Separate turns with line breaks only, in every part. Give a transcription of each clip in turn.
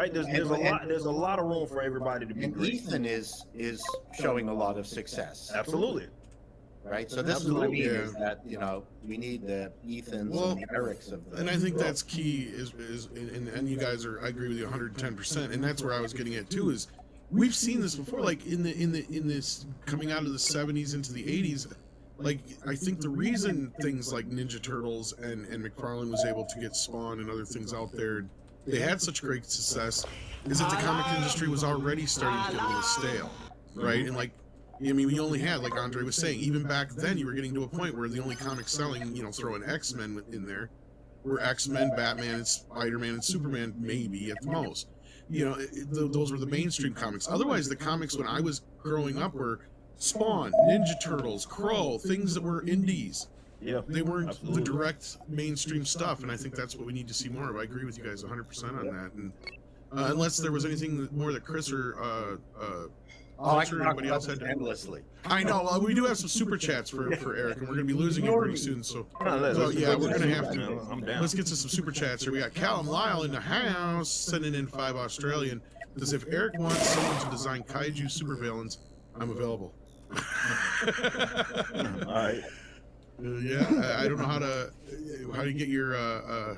right? There's a lot of room for everybody to be
And
great.
Ethan is showing a lot of success.
Absolutely.
Right, so this is what I mean,
Yeah.
is that we need the Ethans
Well,
and the Erics of the
And I think that's key and you guys I agree with you 110%. And that's where I was getting at too, is we've seen this before, like in this coming out of the 70s into the 80s. Like, I think the reason things like Ninja Turtles and McFarlane was able to get Spawn and other things out there, they had such great success, is that the comic industry was already starting to get a little stale, right? And like, I mean, we only had, like Andre was saying, even back then you were getting to a point where the only comics selling, throw an X-Men in there, were X-Men, Batman, and Spider-Man, and Superman, maybe at the most. Those were the mainstream comics. Otherwise, the comics when I was growing up were Spawn, Ninja Turtles, Crow, things that were indies.
Yeah,
They weren't
absolutely.
the direct mainstream stuff, and I think that's what we need to see more of. I agree with you guys 100% on that. And unless there was anything more that Chris or
I
sure
can talk
anybody
about
else had
this
to.
endlessly.
I know. We do have some super chats for Eric, and we're going to be losing him pretty soon. So
Let's
yeah, we're going to have
I'm
to.
down.
Let's get to some super chats here. We got Callum Lyle in the house sending in 5 Australian. Says if Eric wants someone to design kaiju supervillains, I'm available.
All right.
Yeah, I don't know how do you get your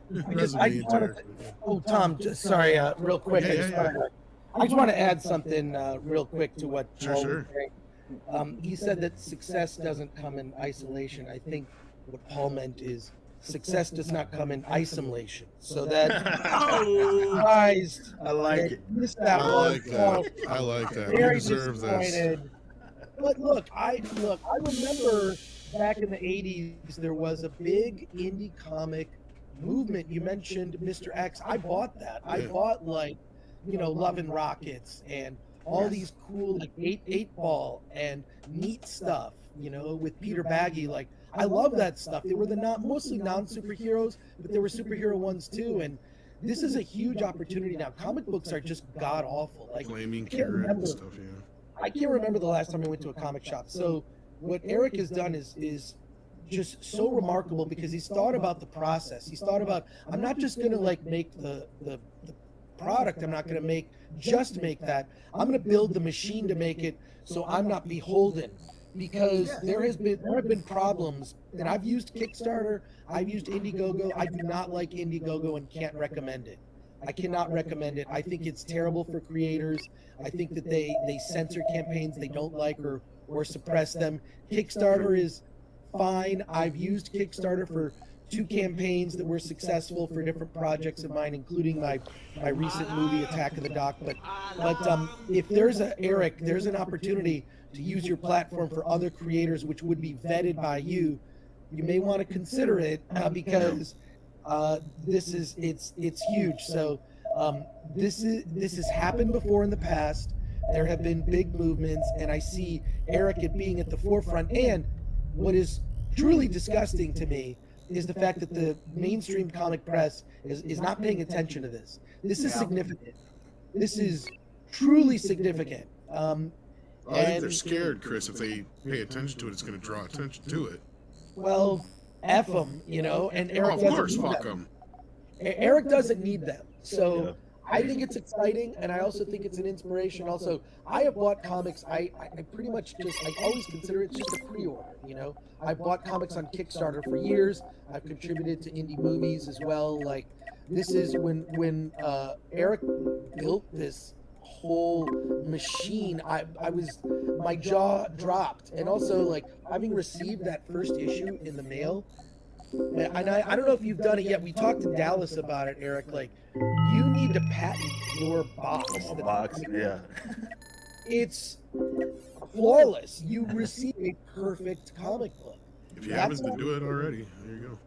resume into it.
Oh, Tom, sorry, real quick.
Yeah.
I just want to add something real quick to what
Sure,
Paul
sure.
was saying. He said that success doesn't come in isolation. I think what Paul meant is success does not come in isolation. So that surprised.
I like it.
Missed that
I
one.
like that. I like that. You
Very
deserve this.
disappointed. But look, I remember back in the 80s there was a big indie comic movement. You mentioned Mr. X. I bought that. I
Yeah.
bought Love and Rockets and all these cool like eight ball and neat stuff, with Peter Baggy. Like, I love that stuff. They were mostly non-superheroes, but there were superhero ones too. And this is a huge opportunity now. Comic books are just god awful. Like,
Flaming
I can't
carrot
remember.
and stuff, yeah.
I can't remember the last time I went to a comic shop. So what Eric has done is just so remarkable, because he's thought about the process. He's thought about, I'm not just going to make the product. I'm not going to make that. I'm going to build the machine to make it, so I'm not beholden. Because there have been problems, and I've used Kickstarter, I've used Indiegogo. I do not like Indiegogo and can't recommend it. I cannot recommend it. I think it's terrible for creators. I think that they censor campaigns they don't like or suppress them. Kickstarter is fine. I've used Kickstarter for 2 campaigns that were successful for different projects of mine, including my recent movie Attack of the Doc. But if there's an opportunity to use your platform for other creators, which would be vetted by you, you may want to consider it, because it's huge. So this has happened before in the past. There have been big movements, and I see Eric being at the forefront. And what is truly disgusting to me is the fact that the mainstream comic press is not paying attention to this. This is significant. This is truly significant.
I think they're scared, Chris. If they pay attention to it, it's going to draw attention to it.
Well, F them, and Eric
Of
doesn't
course,
need
fuck
them.
them.
Eric doesn't need them. So
Yeah.
I think it's exciting, and I also think it's an inspiration. Also, I have bought comics. I pretty much I always consider it just a pre-order, I bought comics on Kickstarter for years. I've contributed to indie movies as well. Like, this is when Eric built this whole machine, my jaw dropped. And also, like, having received that first issue in the mail, and I don't know if you've done it yet. We talked to Dallas about it, Eric. Like, you need to patent your box.
A box, yeah.
It's flawless. You receive a perfect comic book.
If you haven't been doing it already, there you go.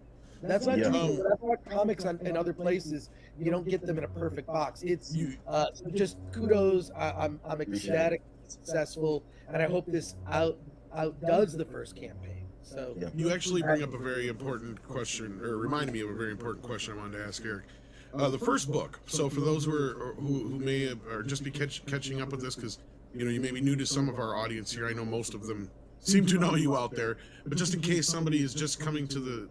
That's not
Yeah.
true. That's what comics in other places, you don't get them in a perfect box. It's so just kudos. I'm ecstatic, successful, and I hope this outdoes the first campaign. So
Yeah.
You actually bring up a very important question, or remind me of a very important question I wanted to ask Eric. The first book. So for those who may have, or just be catching up with this, because you may be new to some of our audience here. I know most of them seem to know you out there, but just in case somebody is just coming to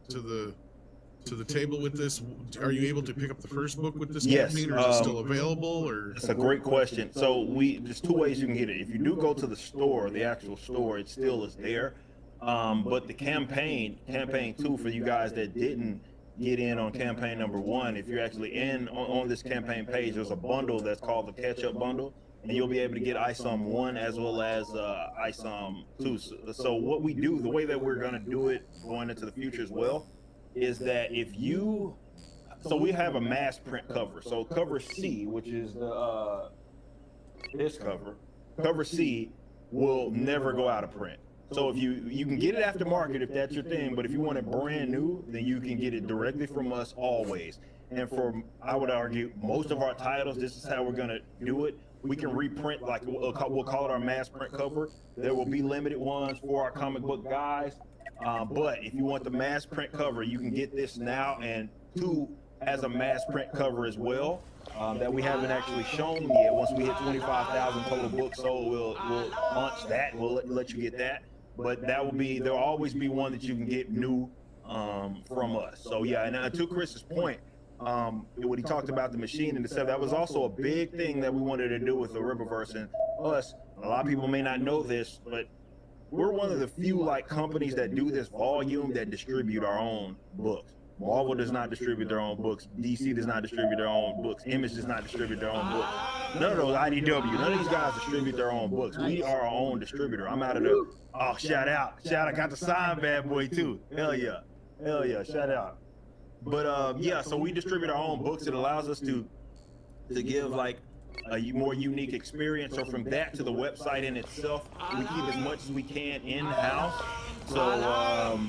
to the table with this? Are you able to pick up the first book with this
Yes,
campaign, or is it still available? Or
It's a great question. So there's two ways you can get it. If you do go to the store, the actual store, it still is there. But the campaign 2, for you guys that didn't get in on campaign number 1, if you're actually on this campaign page, there's a bundle that's called the catch-up bundle, and you'll be able to get ISOM 1 as well as ISOM 2. So what we do, the way that we're going to do it going into the future as well, is that so we have a mass print cover. So cover C, which is this cover C will never go out of print. So if you can get it aftermarket if that's your thing, but if you want it brand new, then you can get it directly from us always. And I would argue, most of our titles, this is how we're gonna do it. We can reprint, like we'll call it our mass print cover. There will be limited ones for our comic book guys. But if you want the mass print cover, you can get this now, and 2 as a mass print cover as well. That we haven't actually shown yet. Once we hit 25,000 total books sold, we'll launch that. We'll let you get that. But there'll always be one that you can get new from us. So yeah, and to Chris's point, when he talked about the machine and the stuff, that was also a big thing that we wanted to do with the Riververse and us. A lot of people may not know this, but we're one of the few companies that do this volume that distribute our own books. Marvel does not distribute their own books. DC does not distribute their own books. Image does not distribute their own books. None of those IDW, none of these guys distribute their own books. We are our own distributor. I'm out of shout out. I got the sign bad boy too. Hell yeah, shout out. But yeah, so we distribute our own books. It allows us to give a more unique experience. So from that to the website in itself, we keep as much as we can in-house. So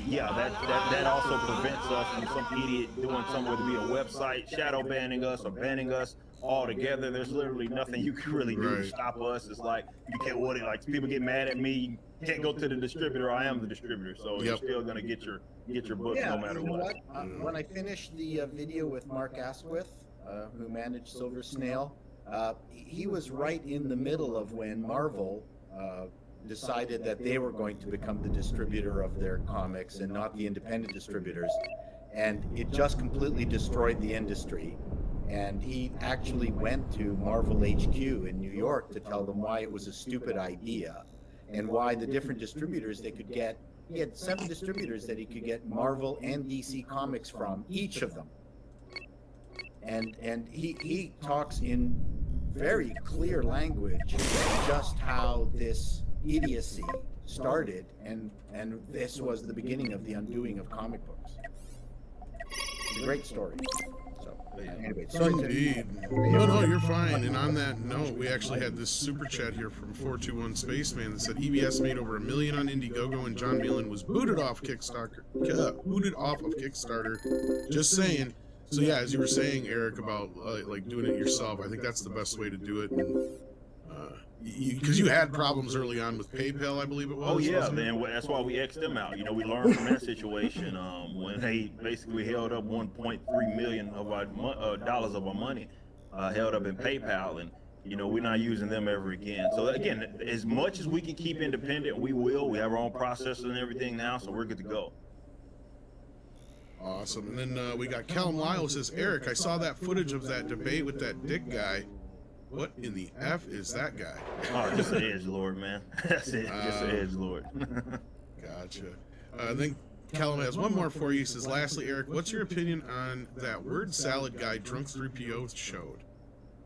yeah, that also prevents us from some idiot doing somewhere to be a website, shadow banning us or banning us altogether. There's literally nothing you can really do to stop us. It's like you can't people get mad at me. You can't go to the distributor. I am the distributor, so you're still gonna get your books no matter what.
When I finished the video with Mark Asquith, who managed Silver Snail, he was right in the middle of when Marvel decided that they were going to become the distributor of their comics and not the independent distributors, and it just completely destroyed the industry. And he actually went to Marvel HQ in New York to tell them why it was a stupid idea and why the different distributors they could get. He had 7 distributors that he could get Marvel and DC comics from, each of them. And he talks in very clear language just how this idiocy started, and this was the beginning of the undoing of comic books. It's a great story. So anyway,
indeed. No, you're fine. And on that note, we actually had this super chat here from 421 Spaceman that said EBS made over $1 million on Indiegogo and John Nealon was booted off Kickstarter. Just saying. So yeah, as you were saying, Eric, about doing it yourself, I think that's the best way to do it. And because you had problems early on with PayPal, I believe it was.
Oh yeah, man. That's why we X'd them out. We learned from that situation when they basically held up 1.3 million of our dollars of our money, held up in PayPal, and we're not using them ever again. So again, as much as we can keep independent, we will. We have our own processor and everything now, so we're good to go.
Awesome. And then we got Callum Lyle who says, Eric, I saw that footage of that debate with that dick guy. What in the F is that guy?
Oh, just an edgelord, man. That's it. Just an edgelord.
Gotcha. Then Callum has one more for you. He says, lastly, Eric, what's your opinion on that word salad guy Drunk 3PO showed?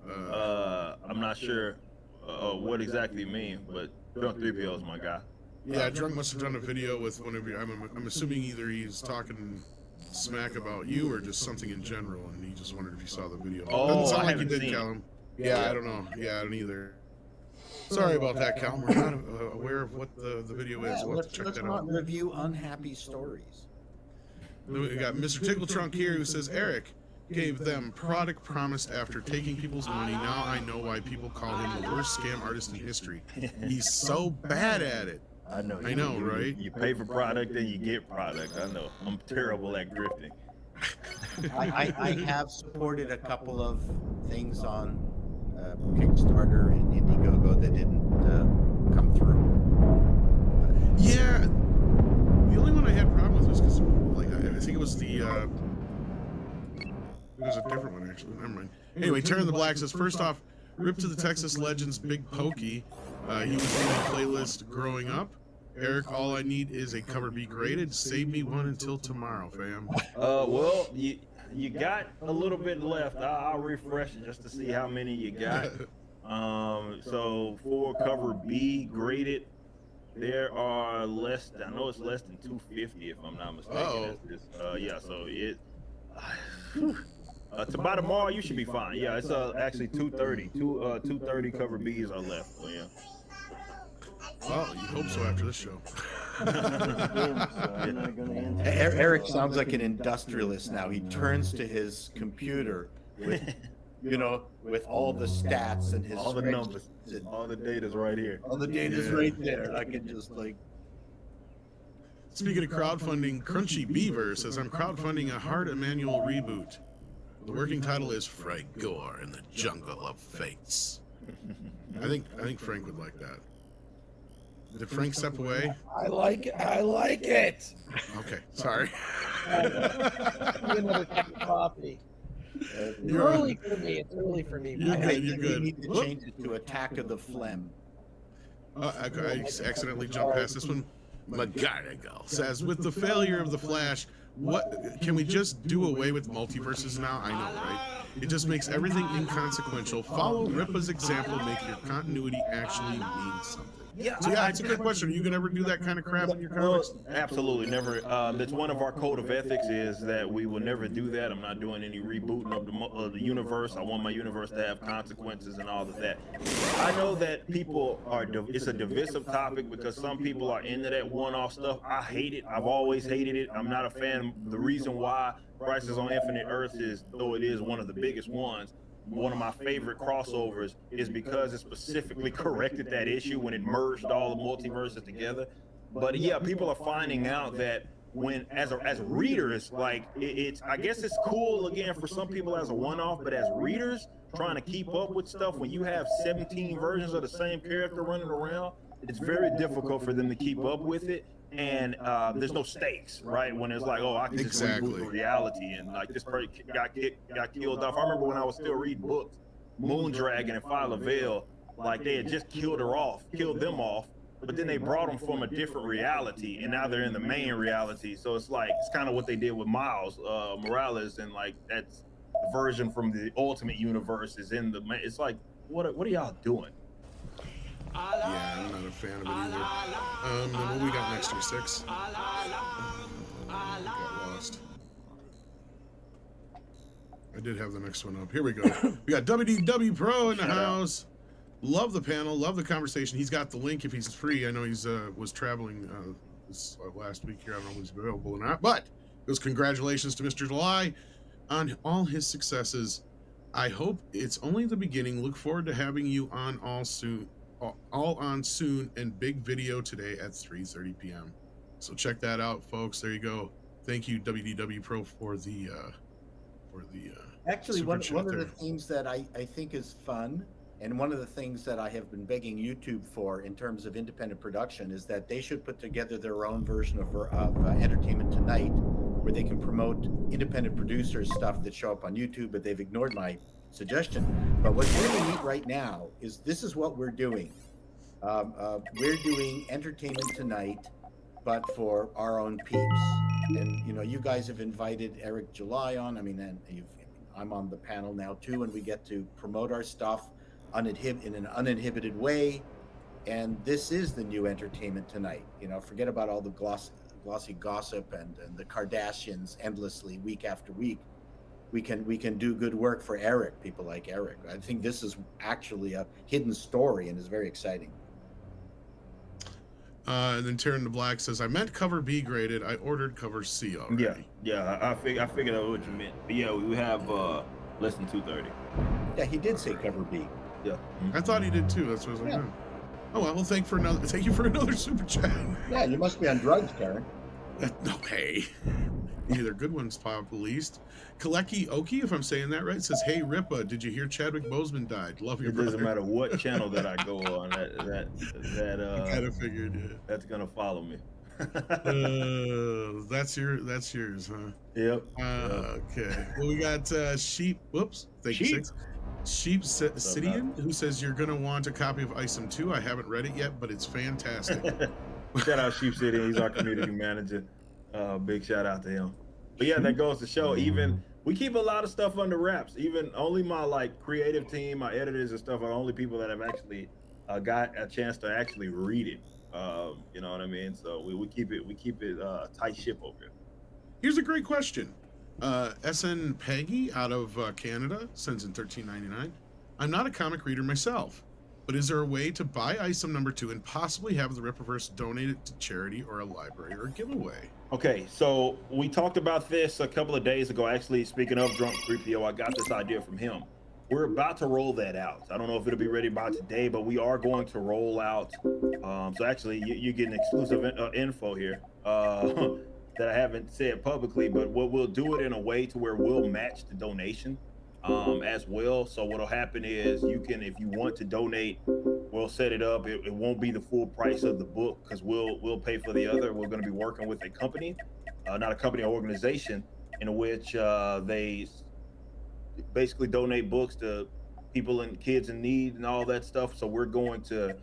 I'm not sure what exactly you mean, but Drunk 3PO is my guy.
Yeah, Drunk must have done a video with one of you. I'm assuming either he's talking smack about you or just something in general, and he just wondered if you saw the video.
Oh,
I
haven't
did,
seen
Callum. Yeah, I don't know. Yeah, I don't either. Sorry about that, Callum. We're not aware of what the video is. We'll have to check that out.
Let's not review unhappy stories.
Then we got Mr. Tickle Trunk here who says, Eric gave them product promised after taking people's money. Now I know why people call him the worst scam artist in history. He's so bad at it.
I know,
right?
You pay for product, then you get product. I know. I'm terrible at grifting.
I have supported a couple of things on Kickstarter and Indiegogo that didn't come through.
Yeah, the only one I had problem with was because, I think it was the There's a different one, actually. Never mind. Anyway, Terran the Black says, first off, rip to the Texas Legends Big Pokey. He was in the playlist growing up. Eric, all I need is a cover B graded. Save me one until tomorrow, fam.
Well, you got a little bit left. I'll refresh it just to see how many you got. So for cover B graded, there are less. I know it's less than 250 if I'm not mistaken. Yeah. So it. To by tomorrow, you should be fine. Yeah, it's actually 230. 230 cover Bs are left. So yeah.
Well, you hope so after this show.
Eric sounds like an industrialist now. He turns to his computer with, with all the stats and his
all the numbers, all the data's right here.
All the data's right there. I can just like.
Speaking of crowdfunding, Crunchy Beaver says, I'm crowdfunding a Hard Emmanuel reboot. The working title is Frank Gore in the Jungle of Fates. I think Frank would like that. Did Frank step away?
I like it.
Okay, sorry.
Another cup of coffee. It's early for me. It's early for me.
You're good. You're
We
good.
need to change it to Attack of the Phlegm.
I accidentally jumped past this one. McGarrigle says, with the failure of the Flash, what can we just do away with multiverses now? I know, right? It just makes everything inconsequential. Follow Ripa's example, make your continuity actually mean something.
Yeah,
So yeah, it's a good question. Are you gonna ever do that kind of crap in your comics?
Absolutely never. That's one of our code of ethics is that we will never do that. I'm not doing any rebooting of the universe. I want my universe to have consequences and all of that. I know that people are. It's a divisive topic because some people are into that one-off stuff. I hate it. I've always hated it. I'm not a fan. The reason why Crisis on Infinite Earths is, though it is one of the biggest ones, one of my favorite crossovers is because it specifically corrected that issue when it merged all the multiverses together. But yeah, people are finding out that when as readers, like it's I guess it's cool again for some people as a one-off, but as readers trying to keep up with stuff when you have 17 versions of the same character running around, it's very difficult for them to keep up with it. And there's no stakes, right? When it's like, oh, I can just reboot the reality, and like this person got killed off. I remember when I was still reading books, Moondragon and File of Veil, like they had just killed them off, but then they brought them from a different reality, and now they're in the main reality. So it's like it's kind of what they did with Miles Morales, and like that's the version from the Ultimate Universe is in the. It's like, what are y'all doing?
Yeah, I'm not a fan of it either. Then what we got next year? 6? Got lost. I did have the next one up. Here we go. We got WDW Pro in the house. Love the panel. Love the conversation. He's got the link if he's free. I know he's was traveling this last week here. I don't know if he's available or not. But it was congratulations to Mr. July on all his successes. I hope it's only the beginning. Look forward to having you on all soon and big video today at 3:30 p.m. So check that out, folks. There you go. Thank you, WDW Pro, for the
Actually, one of
there.
the things that I think is fun, and one of the things that I have been begging YouTube for in terms of independent production, is that they should put together their own version of Entertainment Tonight, where they can promote independent producers stuff that show up on YouTube, but they've ignored my suggestion. But what's really neat right now is this is what we're doing. We're doing Entertainment Tonight, but for our own peeps. And you guys have invited Eric July on. I mean, and I'm on the panel now too, and we get to promote our stuff in an uninhibited way. And this is the new Entertainment Tonight. Forget about all the glossy gossip and the Kardashians endlessly week after week. We can do good work for Eric, people like Eric. I think this is actually a hidden story and is very exciting.
And then Terran the Black says, I meant cover B graded. I ordered cover C already.
Yeah. I figured out what you meant. But yeah, we have less than 230.
Yeah, he did say cover B.
Yeah.
I thought he did too. That's what I was like.
Yeah.
Oh well, thank you for another super chat.
Yeah, you must be on drugs, Karen.
No, hey. Either good ones, probably least. Kaleki Oki, if I'm saying that right, says, "Hey Ripa, did you hear Chadwick Boseman died? Love your
It
brother."
doesn't matter what channel that I go on. That
I kind of figured. Yeah.
that's gonna follow me.
That's yours, huh?
Yep.
Okay. Well, we got Sheep. Whoops. Thank you,
Sheep.
Six. Sheep
What's up,
Sidian, who says you're gonna want a copy of Isom 2. I haven't read it yet, but it's fantastic.
Shout out Sheep City. He's our community manager. Big shout out to him. But yeah, that goes to show. Even we keep a lot of stuff under wraps. Even only my like creative team, my editors and stuff are the only people that have actually got a chance to actually read it. You know what I mean? So we keep it tight ship over here.
Here's a great question. SN Peggy out of Canada sends in $13.99. I'm not a comic reader myself, but is there a way to buy Isom number 2 and possibly have the Rippaverse donated to charity or a library or a giveaway?
Okay, so we talked about this a couple of days ago. Actually, speaking of Drunk 3PO, I got this idea from him. We're about to roll that out. I don't know if it'll be ready by today, but we are going to roll out. So actually, you're getting exclusive info here that I haven't said publicly, but we'll do it in a way to where we'll match the donation as well. So what'll happen is you can, if you want to donate, we'll set it up. It won't be the full price of the book because we'll pay for the other. We're going to be working with a company, not a company, or organization, in which they basically donate books to people and kids in need and all that stuff. So we're going to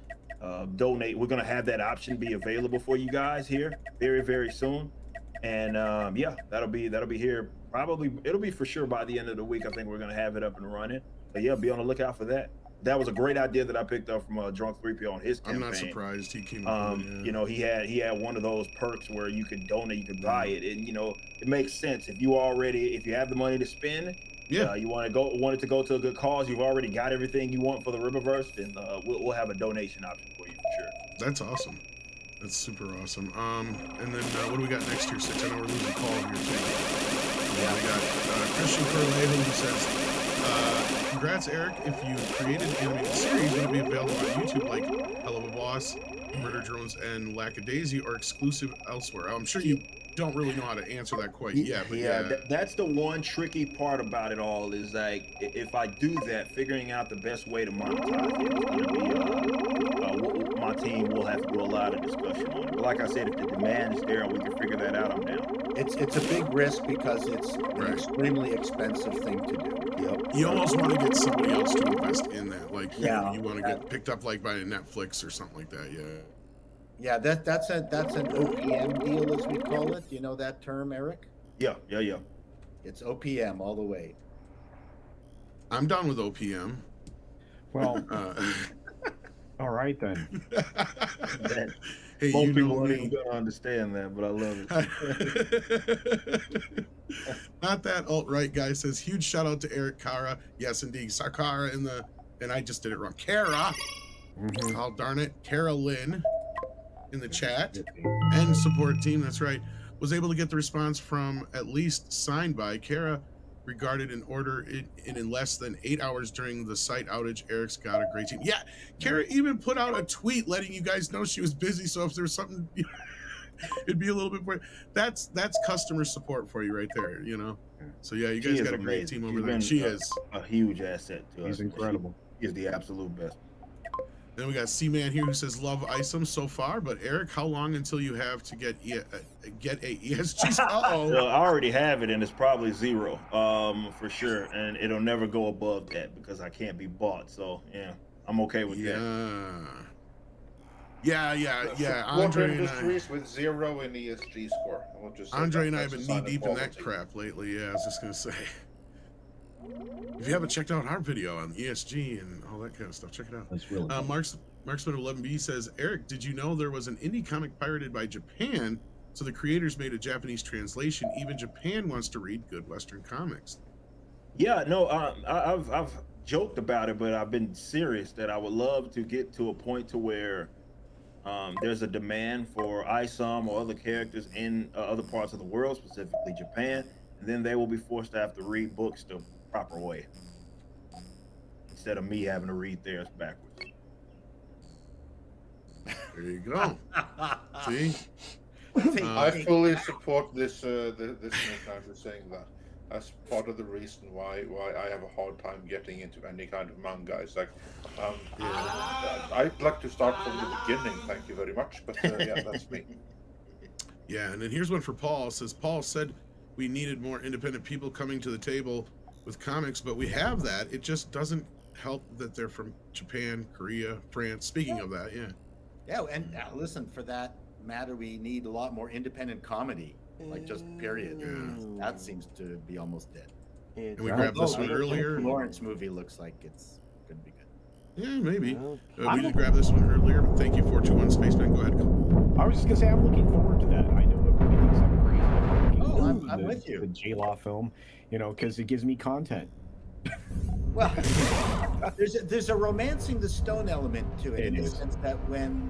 donate. We're going to have that option be available for you guys here very, very soon. And yeah, that'll be here. Probably it'll be for sure by the end of the week. I think we're going to have it up and running. But yeah, be on the lookout for that. That was a great idea that I picked up from Drunk 3PO on his campaign.
I'm not surprised he came up with it, yeah.
You know, he had one of those perks where you could donate, you could buy it, and you know, it makes sense if you have the money to spend.
Yeah.
You want it to go to a good cause. You've already got everything you want for the Rippaverse, then we'll have a donation option for you for sure.
That's awesome. That's super awesome. And then what do we got next here, Six? I know we're losing call here too. Yeah, we got Christian Corlejo who says, congrats, Eric. If you created an animated series, would it be available on YouTube like Hell of a Boss, Murder Drones, and Lackadaisy, or exclusive elsewhere? I'm sure you don't really know how to answer that quite yet. But
that's the one tricky part about it all is like if I do that, figuring out the best way to monetize it is going to be my team will have to do a lot of discussion on it. But like I said, if the demand is there and we can figure that out, I'm down.
It's a big risk because it's an extremely expensive thing to do.
Yep.
You almost want to get somebody else to invest in that. Like
Yeah.
you want to get picked up like by a Netflix or something like that. Yeah.
Yeah, that's an OPM deal, as we call it. You know that term, Eric?
Yeah.
It's OPM all the way.
I'm done with OPM.
Well, all right then.
Hey,
Most
you
people
know
don't
me.
even gonna understand that, but I love it.
Not that alt-right guy says huge shout out to Eric Cara. Yes, indeed. Sakara and I just did it wrong. Kara. Oh, darn it. Kara Lynn in the chat and support team. That's right. Was able to get the response from at least signed by Kara regarded an order in less than 8 hours during the site outage. Eric's got a great team. Yeah, Kara even put out a tweet letting you guys know she was busy. So if there was something, it'd be a little bit more. That's customer support for you right there, you know. So yeah, you guys got a great team over there. She is
a huge asset to us.
He's incredible.
He is the absolute best.
Then we got C-Man here who says love Isom so far, but Eric, how long until you have to get a ESG?
Well, I already have it, and it's probably 0 for sure, and it'll never go above that because I can't be bought. So yeah, I'm okay with that.
Yeah.
Andre Industries with 0 in ESG score. We'll just
Andre and I have been knee deep in that crap lately. Yeah, I was just gonna say. If you haven't checked out our video on ESG and all that kind of stuff, check it out.
That's really
Marksman 11B says, Eric, did you know there was an indie comic pirated by Japan? So the creators made a Japanese translation. Even Japan wants to read good Western comics.
Yeah, no, I've joked about it, but I've been serious that I would love to get to a point to where there's a demand for Isom or other characters in other parts of the world, specifically Japan, and then they will be forced to have to read books the proper way instead of me having to read theirs backwards.
There you go. See?
I fully support this this kind of saying that. That's part of the reason why I have a hard time getting into any kind of manga. It's like, I'd like to start from the beginning. Thank you very much, but yeah, that's me.
Yeah, and then here's one for Paul. It says, Paul said we needed more independent people coming to the table with comics, but we have that. It just doesn't help that they're from Japan, Korea, France. Speaking of that, yeah.
Yeah, and listen, for that matter, we need a lot more independent comedy, like just period.
Yeah.
That seems to be almost dead.
And we grabbed this one earlier.
Lawrence movie looks like it's going to be good.
Yeah, maybe.
Well,
We did grab this one earlier, but thank you, 421 Spaceman. Go ahead.
I was just gonna say I'm looking forward to that. I know everybody thinks I'm crazy. I'm looking
Oh,
forward to
I'm with you.
The J-Law film, because it gives me content.
Well, there's a Romancing the Stone element to it, in the
is.
sense that when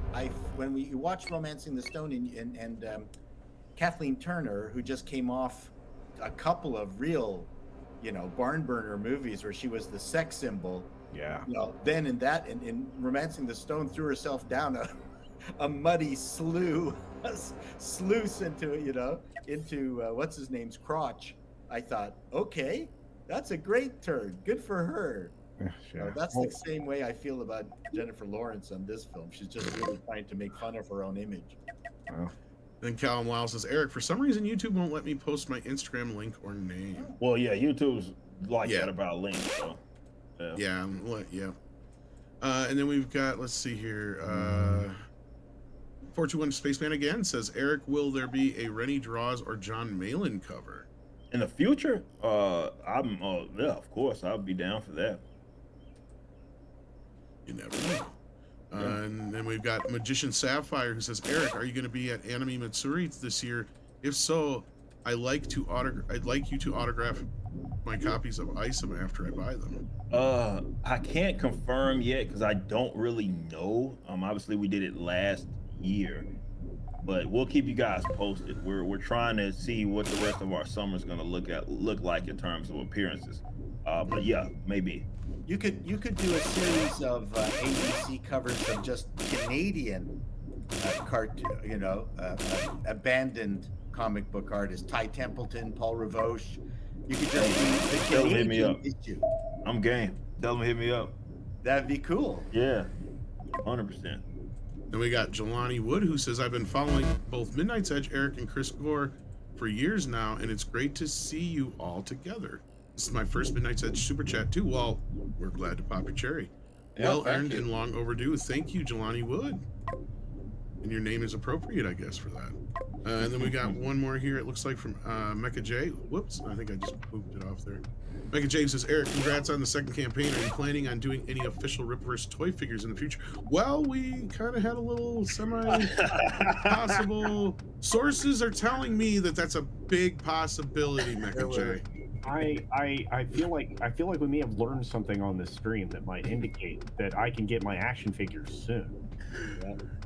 you watch Romancing the Stone and Kathleen Turner, who just came off a couple of real, barn burner movies where she was the sex symbol.
Yeah.
Then in Romancing the Stone, threw herself down a muddy sluice into what's his name's crotch. I thought, okay, that's a great turn. Good for her.
Yeah.
That's the same way I feel about Jennifer Lawrence on this film. She's just really trying to make fun of her own image.
Then Callum Lyle says, Eric, for some reason YouTube won't let me post my Instagram link or name.
Well, yeah, YouTube's like
Yeah.
that about links. So,
Yeah. And then we've got, let's see here. 421 Spaceman again says, Eric, will there be a Rennie Draws or John Malin cover?
in the future, yeah, of course, I'll be down for that.
You never know. And then we've got Magician Sapphire who says, Eric, are you going to be at Anime Matsuri this year? If so, I'd like you to autograph my copies of Isom after I buy them.
I can't confirm yet because I don't really know. Obviously we did it last year, but we'll keep you guys posted. We're trying to see what the rest of our summer is going to look like in terms of appearances. But yeah, maybe.
You could do a series of ABC covers of just Canadian cartoon, abandoned comic book artists, Ty Templeton, Paul Revoche. You could just do the
Tell them hit me
Canadian
up.
issue.
I'm game. Tell them to hit me up.
That'd be cool.
Yeah, 100%.
Then we got Jelani Wood who says, I've been following both Midnight's Edge, Eric and Chris Gore for years now, and it's great to see you all together. This is my first Midnight's Edge super chat too. Well, we're glad to pop your cherry.
Yeah,
Well
thank
earned
you.
and long overdue. Thank you, Jelani Wood. And your name is appropriate, I guess, for that. And then we got one more here. It looks like from Mecha J. Whoops, I think I just pooped it off there. Mecha J says, Eric, congrats on the second campaign. Are you planning on doing any official Ripverse toy figures in the future? Well, we kind of had a little semi-possible. Sources are telling me that that's a big possibility, Mecha J.
I feel like we may have learned something on this stream that might indicate that I can get my action figures soon.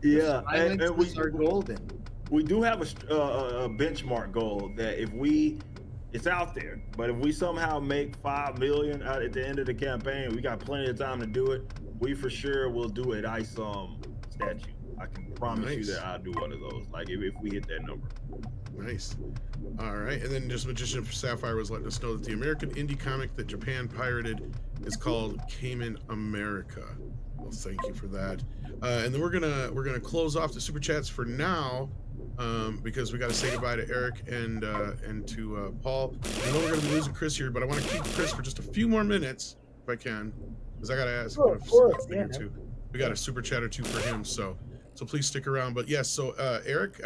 Yeah, and
Silences are golden.
we do have a benchmark goal that it's out there, but if we somehow make 5 million out at the end of the campaign, we got plenty of time to do it. We for sure will do an ISOM statue. I can promise you
Nice.
that I'll do one of those. Like if we hit that number.
Nice. All right, and then just Magician Sapphire was letting us know that the American indie comic that Japan pirated is called Cayman America. Well, thank you for that. And then we're gonna close off the super chats for now, because we got to say goodbye to Eric and to Paul. I know we're gonna be losing Chris here, but I want to keep Chris for just a few more minutes if I can, because I gotta ask him a thing or two. We got a super chat or two for him, so please stick around. But yes, so Eric,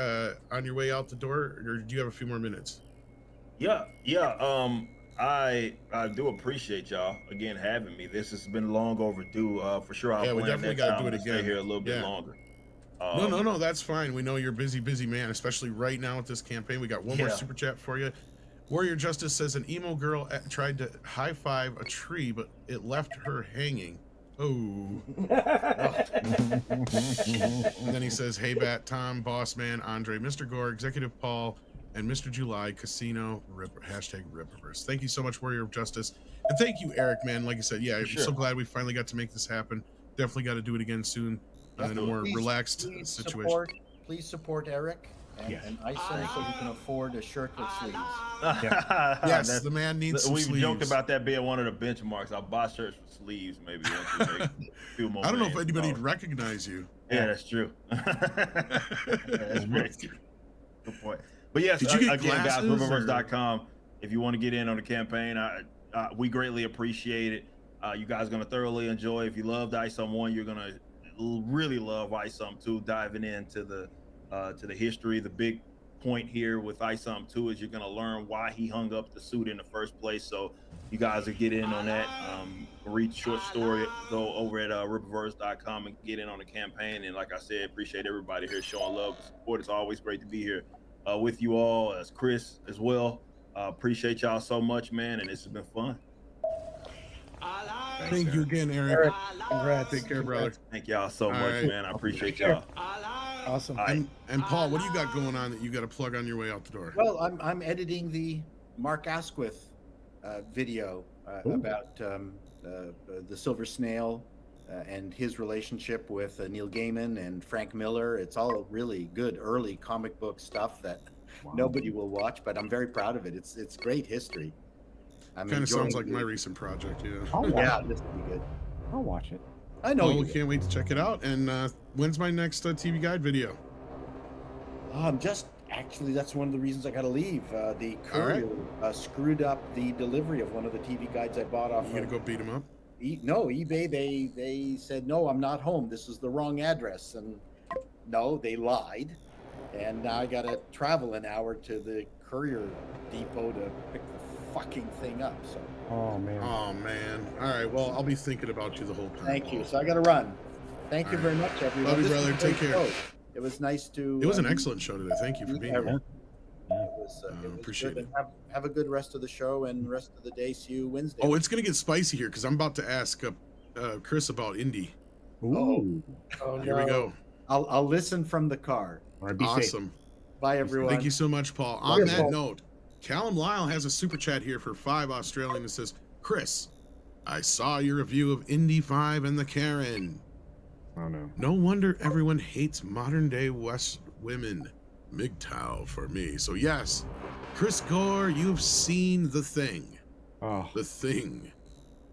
on your way out the door, or do you have a few more minutes?
Yeah. I do appreciate y'all again having me. This has been long overdue. For sure, I'll
Yeah, we
plan
definitely
next
gotta
time
do it
to stay
again.
here a little bit
Yeah.
longer.
No, that's fine. We know you're busy man, especially right now with this campaign. We got one more
Yeah.
super chat for you. Warrior Justice says an emo girl tried to high five a tree, but it left her hanging. Oh. And then he says, hey, Bat, Tom, Boss Man, Andre, Mr. Gore, Executive Paul, and Mr. July, Casino, hashtag Ripverse. Thank you so much, Warrior of Justice. And thank you, Eric, man. Like I said, yeah, I'm
Sure.
so glad we finally got to make this happen. Definitely got to do it again soon in a more relaxed situation.
Please support Eric and ISO so we can afford a shirt with sleeves.
Yes, the man needs some
We've
sleeves.
joked about that being one of the benchmarks. I'll buy shirts with sleeves maybe once we make a few more.
I don't know if
bands.
anybody'd recognize you.
Yeah, that's true. That's very true. Good point. But yes,
Did you get
again, guys,
glasses,
riververse.com. If you want to get in on the campaign, we greatly appreciate it. You guys are going to thoroughly enjoy. If you loved ISOM 1, you're going to really love ISOM 2, diving into the to the history. The big point here with ISOM 2 is you're going to learn why he hung up the suit in the first place. So you guys will get in on that. Read short story, go over at riververse.com and get in on the campaign. And like I said, appreciate everybody here showing love and support. It's always great to be here with you all, as Chris as well. Appreciate y'all so much, man, and this has been fun.
Thank you again, Eric.
Eric, congrats.
Take care, brother.
Thank y'all so
All
much,
right.
man. I appreciate y'all.
Awesome.
All right.
And Paul, what do you got going on that you got to plug on your way out the door?
Well, I'm editing the Mark Asquith video about the Silver Snail and his relationship with Neil Gaiman and Frank Miller. It's all really good early comic book stuff that nobody will watch, but I'm very proud of it. It's great history.
Kind of sounds like my recent project, yeah.
I'll watch
Yeah,
it.
this will be good.
I'll watch it.
I know
Well,
you
we can't wait to check it out. And when's my next TV Guide video?
Actually, that's one of the reasons I got to leave. The
All right.
courier screwed up the delivery of one of the TV guides I bought off.
You gonna go beat him up?
No, eBay. They said no, I'm not home. This is the wrong address, and no, they lied. And now I got to travel an hour to the courier depot to pick the fucking thing up. So
Oh man.
Oh man. All right. Well, I'll be thinking about you the whole time.
thank you. So I got to run. Thank you
All
very much, everyone.
Love you,
This was
brother.
a
Take
great
care.
show. It was nice to.
It was an excellent show today. Thank you for being here.
It was
appreciate
good.
it.
And have a good rest of the show and rest of the day. See you Wednesday.
Oh, it's gonna get spicy here because I'm about to ask Chris about Indy.
Ooh.
Oh,
Here we
no.
go.
I'll listen from the car.
All right, be safe.
Awesome.
Bye, everyone.
Thank you so much, Paul. On
Wonderful.
that note, Callum Lyle has a super chat here for 5 Australian that says, Chris, I saw your review of Indy 5 and the Karen.
Oh no.
No wonder everyone hates modern day West women. MGTOW for me. So yes, Chris Gore, you've seen The Thing.
Oh.
The Thing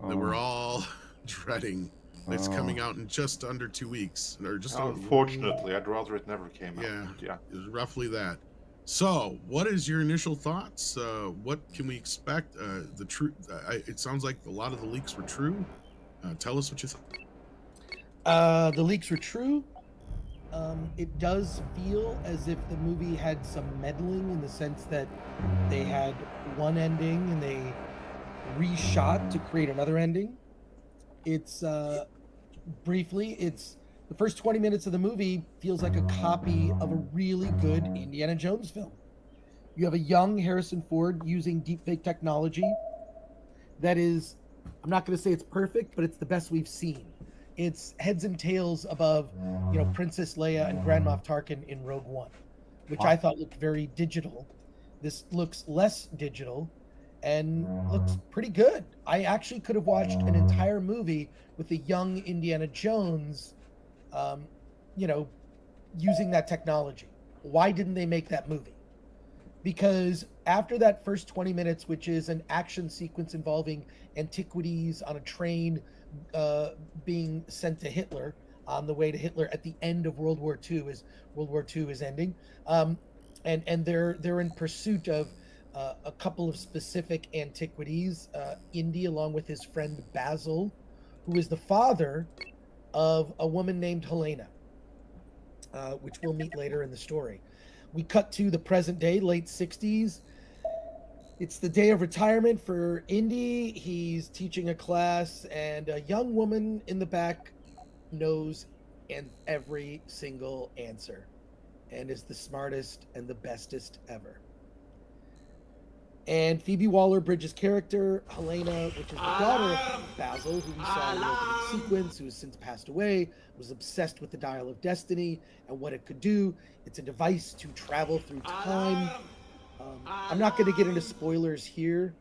that we're all dreading. It's coming out in just under 2 weeks. Or just
Unfortunately, I'd rather it never came
Yeah.
out. Yeah.
is roughly that. So, what is your initial thoughts? What can we expect? The truth. It sounds like a lot of the leaks were true. Tell us what you thought.
The leaks were true. It does feel as if the movie had some meddling in the sense that they had one ending and they reshot to create another ending. It's briefly, it's the first 20 minutes of the movie feels like a copy of a really good Indiana Jones film. You have a young Harrison Ford using deepfake technology that is, I'm not going to say it's perfect, but it's the best we've seen. It's heads and tails above, Princess Leia and Grand Moff Tarkin in Rogue One, which I thought looked very digital. This looks less digital and looks pretty good. I actually could have watched an entire movie with a young Indiana Jones, using that technology. Why didn't they make that movie? Because after that first 20 minutes, which is an action sequence involving antiquities on a train being sent to Hitler on the way to Hitler at the end of World War II is ending, and they're in pursuit of a couple of specific antiquities. Indy, along with his friend Basil, who is the father of a woman named Helena, which we'll meet later in the story. We cut to the present day, late 60s. It's the day of retirement for Indy. He's teaching a class, and a young woman in the back knows every single answer and is the smartest and the bestest ever. And Phoebe Waller-Bridge's character, Helena, which is the daughter of Basil, who we saw in the opening sequence, who has since passed away, was obsessed with the Dial of Destiny and what it could do. It's a device to travel through time. I'm not going to get into spoilers here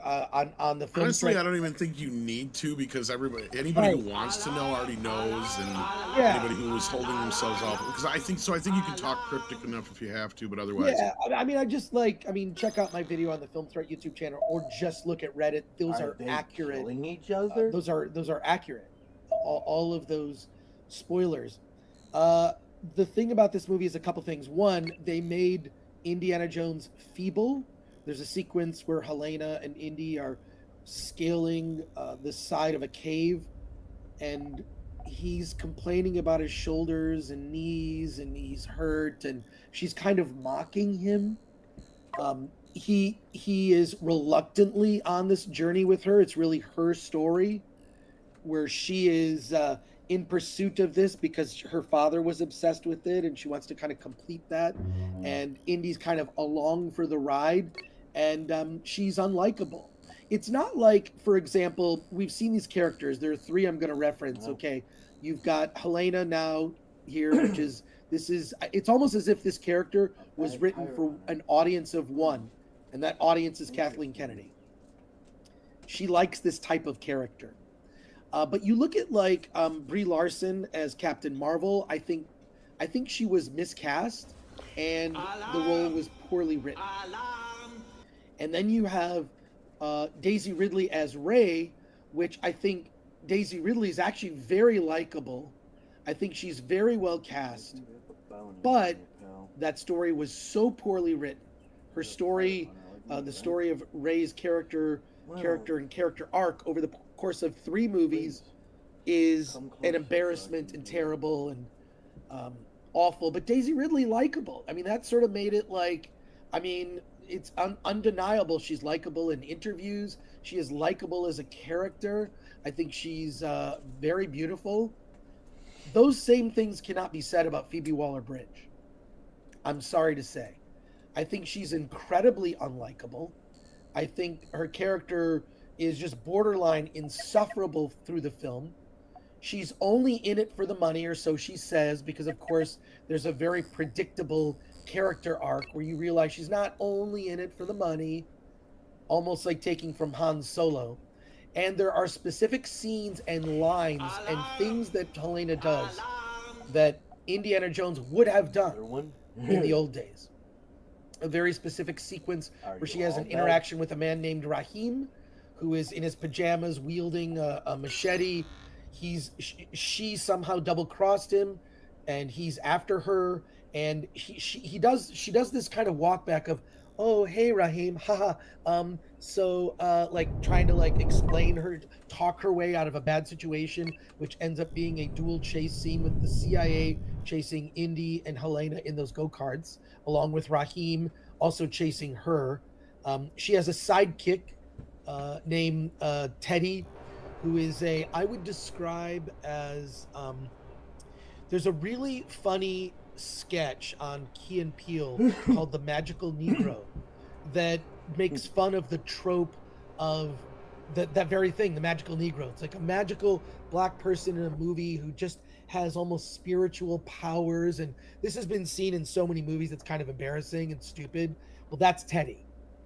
on the film.
Honestly, I don't even think you need to, because anybody who wants to know already knows, and anybody who is holding themselves off. Because I think you can talk cryptic enough if you have to, but otherwise.
Yeah, check out my video on the Film Threat YouTube channel, or just look at Reddit. Those are accurate.
Killing each other.
Those are accurate. All of those spoilers. the thing about this movie is a couple things. One, they made Indiana Jones feeble. There's a sequence where Helena and Indy are scaling the side of a cave, and he's complaining about his shoulders and knees, and he's hurt, and she's kind of mocking him. He is reluctantly on this journey with her. It's really her story, where she is in pursuit of this because her father was obsessed with it, and she wants to kind of complete that. And Indy's kind of along for the ride, and she's unlikable. It's not like, for example, we've seen these characters. There are three I'm going to reference. Okay, you've got Helena now here, which is it's almost as if this character was written for an audience of one, and that audience is Kathleen Kennedy. She likes this type of character. But you look at like Brie Larson as Captain Marvel. I think she was miscast, and the role was poorly written. And then you have Daisy Ridley as Rey, which I think Daisy Ridley is actually very likable. I think she's very well cast, but that story was so poorly written. Her story, the story of Rey's character and character arc over the course of 3 movies is an embarrassment and terrible and awful. But Daisy Ridley likable. I mean, that sort of made it like, I mean, it's undeniable. She's likable in interviews. She is likable as a character. I think she's very beautiful. Those same things cannot be said about Phoebe Waller-Bridge. I'm sorry to say. I think she's incredibly unlikable. I think her character is just borderline insufferable through the film. She's only in it for the money, or so she says, because of course there's a very predictable character arc where you realize she's not only in it for the money, almost like taking from Han Solo. And there are specific scenes and lines and things that Helena does that Indiana Jones would have done in the old days. A very specific sequence where she has an interaction with a man named Rahim, who is in his pajamas wielding a machete. She somehow double-crossed him, and he's after her, and she does this kind of walk back of, oh, hey, Rahim, haha, like trying to like explain talk her way out of a bad situation, which ends up being a dual chase scene with the CIA chasing Indy and Helena in those go-karts, along with Rahim also chasing her. She has a sidekick named Teddy, who is I would describe as, there's a really funny sketch on Key and Peele called The Magical Negro that makes fun of the trope of that very thing, the magical Negro. It's like a magical black person in a movie who just has almost spiritual powers, and this has been seen in so many movies it's kind of embarrassing and stupid. Well, that's Teddy.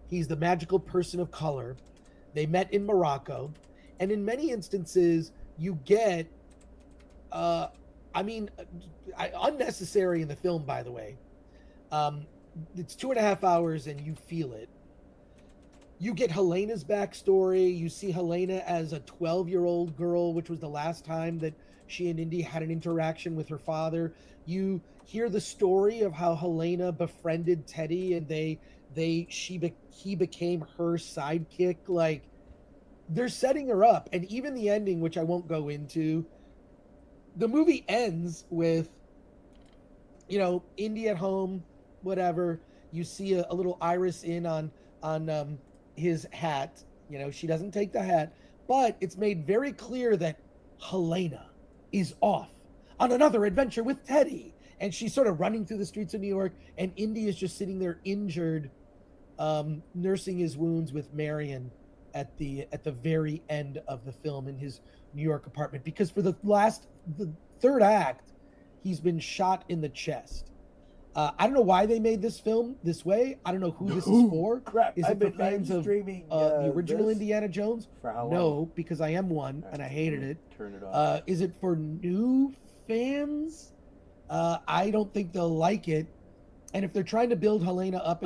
He's the magical person of color. They met in Morocco, and in many instances you get unnecessary in the film, by the way. It's 2.5 hours and you feel it. You get Helena's backstory. You see Helena as a 12-year-old girl, which was the last time that she and Indy had an interaction with her father. You hear the story of how Helena befriended Teddy, and he became her sidekick. Like, they're setting her up, and even the ending, which I won't go into, the movie ends with, Indy at home, whatever. You see a little iris in on his hat. She doesn't take the hat, but it's made very clear that Helena is off on another adventure with Teddy, and she's sort of running through the streets of New York, and Indy is just sitting there injured, nursing his wounds with Marion at the very end of the film in his New York apartment, because for the third act he's been shot in the chest. I don't know why they made this film this way. I don't know who this is for.
Crap,
Is
I've
it for
been
fans of
streaming,
the original
this
Indiana Jones?
for how long?
No, because I am one and I hated it.
Turn it off.
Is it for new fans? I don't think they'll like it. And if they're trying to build Helena up